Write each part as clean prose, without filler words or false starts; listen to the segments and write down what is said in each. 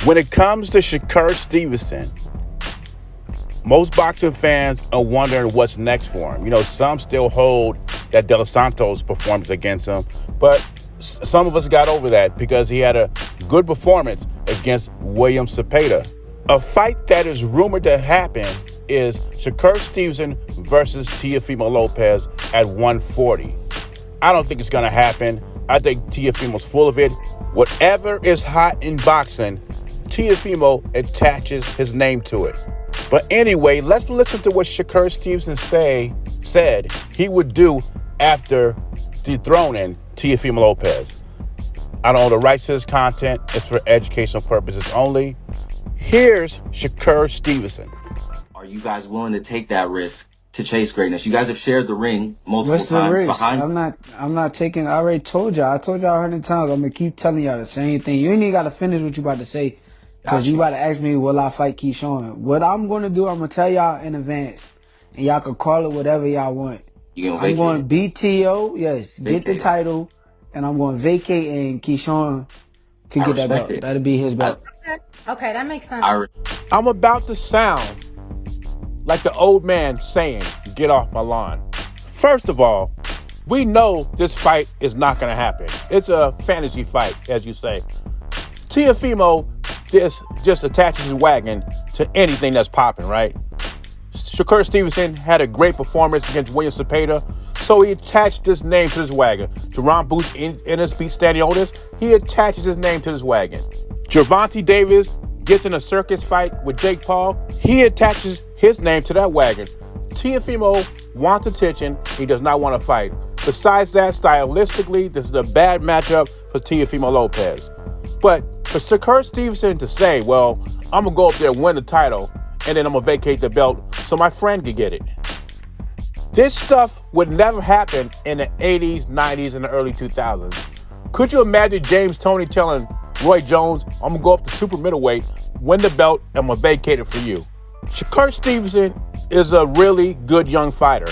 When it comes to Shakur Stevenson, most boxing fans are wondering what's next for him. You know, some still hold that De Los Santos performance against him, but some of us got over that because he had a good performance against William Cepeda. A fight that is rumored to happen is Shakur Stevenson versus Teofimo Lopez at 140. I don't think it's going to happen. I think Teofimo's full of it. Whatever is hot in boxing, Teofimo attaches his name to it. But anyway, let's listen to what Shakur Stevenson said he would do after dethroning Teofimo Lopez. I don't own the rights to this content. It's for educational purposes only. Here's Shakur Stevenson. Are you guys willing to take that risk to chase greatness? You guys have shared the ring multiple What's the times risk? behind. I'm not taking. I already told y'all. I told y'all 100 times. I'm gonna keep telling y'all the same thing. You ain't even gotta finish what you about to say, cause you about to ask me, will I fight Keyshawn? What I'm gonna do, I'm gonna tell y'all in advance, and y'all can call it whatever y'all want. I'm going BTO, yes, get the title, and I'm going vacate, and Keyshawn can get that belt. That'll be his belt. Okay, that makes sense. I'm about to sound like the old man saying, get off my lawn. First of all, we know this fight is not going to happen. It's a fantasy fight, as you say. Teofimo just attaches his wagon to anything that's popping, right? Shakur Stevenson had a great performance against William Cepeda, so he attached his name to his wagon. Jerron Boots in his beat Staniotis, he attaches his name to his wagon. Gervonta Davis gets in a circus fight with Jake Paul, he attaches his name to that wagon. Teofimo wants attention, he does not want to fight. Besides that, stylistically, this is a bad matchup for Teofimo Lopez. But for Shakur Stevenson to say, well, I'm going to go up there and win the title, and then I'm going to vacate the belt so my friend can get it. This stuff would never happen in the 80s, 90s, and the early 2000s. Could you imagine James Toney telling Roy Jones, I'm going to go up to super middleweight, win the belt, and I'm going to vacate it for you? Shakur Stevenson is a really good young fighter.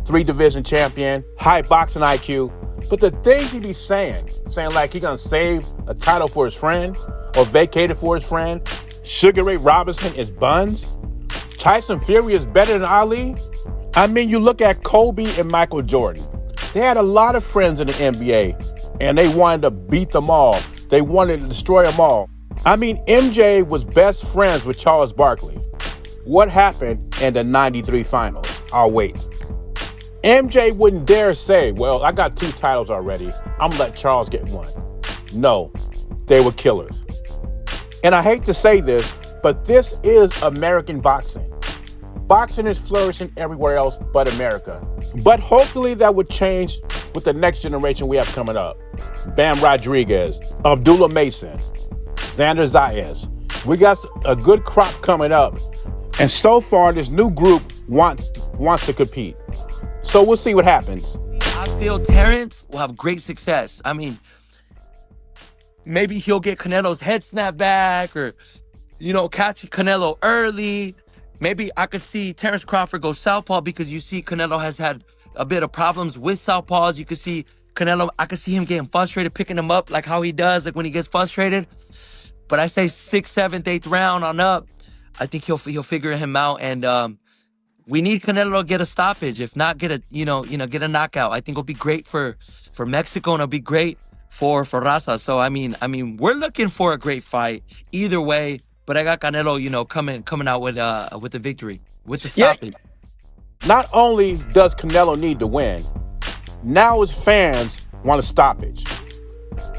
3-division champion, high boxing IQ. But the things he be saying like he going to save a title for his friend or vacate it for his friend, Sugar Ray Robinson is buns, Tyson Fury is better than Ali. I mean, you look at Kobe and Michael Jordan. They had a lot of friends in the NBA, and they wanted to beat them all. They wanted to destroy them all. I mean, MJ was best friends with Charles Barkley. What happened in the 93 finals? I'll wait. MJ wouldn't dare say, well, I got 2 titles already. I'm going to let Charles get one. No, they were killers. And I hate to say this, but this is American boxing. Boxing is flourishing everywhere else but America. But hopefully that would change with the next generation we have coming up. Bam Rodriguez, Abdullah Mason, Xander Zayas. We got a good crop coming up. And so far, this new group wants to compete. So we'll see what happens. I feel Terence will have great success. I mean, maybe he'll get Canelo's head snapped back or, catch Canelo early. Maybe I could see Terence Crawford go southpaw because you see Canelo has had a bit of problems with southpaws. You could see Canelo, I could see him getting frustrated, picking him up like how he does, like when he gets frustrated. But I say 6th, 7th, 8th round on up, I think he'll figure him out. And we need Canelo to get a stoppage, if not get a get a knockout. I think it'll be great for Mexico, and it'll be great for Raza. So I mean, we're looking for a great fight either way. But I got Canelo, coming out with the victory, with the stoppage. Not only does Canelo need to win, now his fans want a stoppage.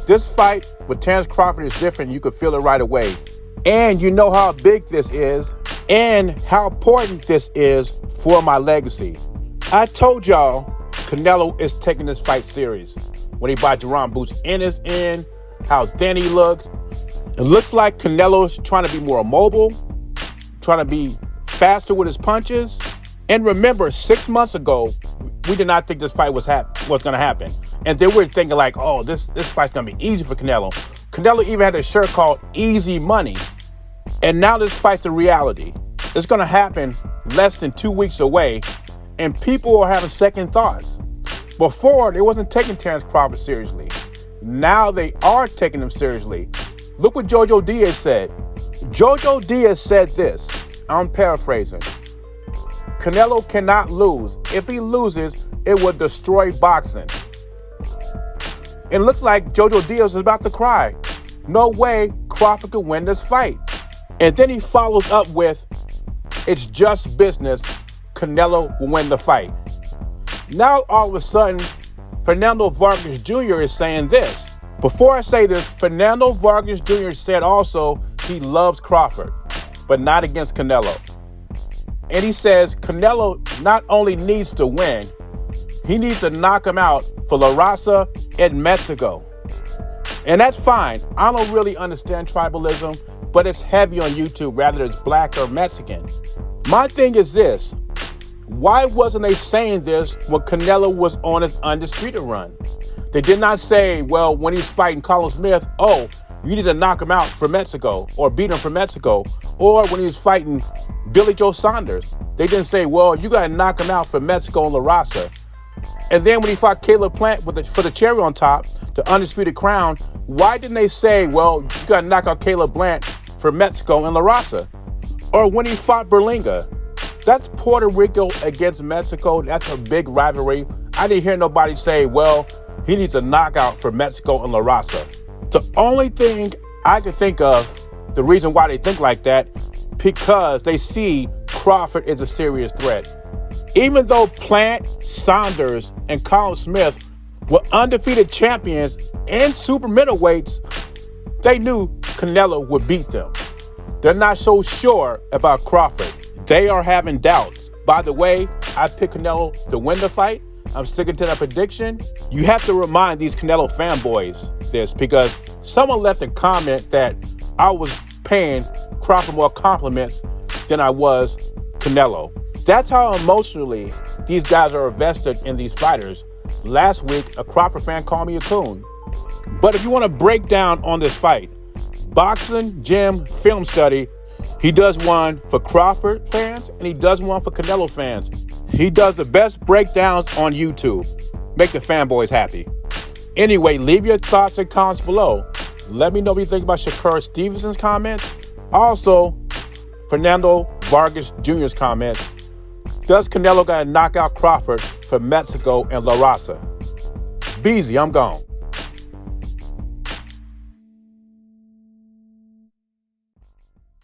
This fight with Terence Crawford is different. You could feel it right away. And you know how big this is and how important this is for my legacy. I told y'all Canelo is taking this fight serious. When he bought Jerron Boots in his end, how thin he looks. It looks like Canelo's trying to be more mobile, trying to be faster with his punches. And remember, 6 months ago, we did not think this fight was going to happen. And then we were thinking like, oh, this fight's going to be easy for Canelo. Canelo even had a shirt called Easy Money. And now this fight's a reality. It's going to happen less than 2 weeks away. And people are having second thoughts. Before, they wasn't taking Terence Crawford seriously. Now they are taking him seriously. Look what Jojo Diaz said. Jojo Diaz said this, I'm paraphrasing. Canelo cannot lose. If he loses, it would destroy boxing. It looks like Jojo Diaz is about to cry. No way Crawford could win this fight. And then he follows up with, it's just business. Canelo will win the fight. Now all of a sudden, Fernando Vargas Jr. is saying this. Before I say this, Fernando Vargas Jr. said also he loves Crawford, but not against Canelo. And he says Canelo not only needs to win, he needs to knock him out for La Raza in Mexico. And that's fine. I don't really understand tribalism, but it's heavy on YouTube, whether it's black or Mexican. My thing is this. Why wasn't they saying this when Canelo was on his undisputed run? They did not say, well, when he's fighting Colin Smith, oh, you need to knock him out for Mexico or beat him for Mexico. Or when he was fighting Billy Joe Saunders, they didn't say, well, you got to knock him out for Mexico and La Raza. And then when he fought Caleb Plant for the cherry on top, the undisputed crown, why didn't they say, well, you got to knock out Caleb Plant for Mexico and La Raza? Or when he fought Berlinga, that's Puerto Rico against Mexico. That's a big rivalry. I didn't hear nobody say, well, he needs a knockout for Mexico and La Raza. The only thing I can think of, the reason why they think like that, because they see Crawford is a serious threat. Even though Plant, Saunders, and Colin Smith were undefeated champions in super middleweights, they knew Canelo would beat them. They're not so sure about Crawford. They are having doubts. By the way, I picked Canelo to win the fight. I'm sticking to that prediction. You have to remind these Canelo fanboys this, because someone left a comment that I was paying Crawford more compliments than I was Canelo. That's how emotionally these guys are invested in these fighters. Last week, a Crawford fan called me a coon. But if you want to break down on this fight, Boxing Gym Film Study, he does one for Crawford fans and he does one for Canelo fans. He does the best breakdowns on YouTube. Make the fanboys happy. Anyway, leave your thoughts and comments below. Let me know what you think about Shakur Stevenson's comments. Also, Fernando Vargas Jr.'s comments. Does Canelo got to knock out Crawford for Mexico and La Raza? Beezy, I'm gone.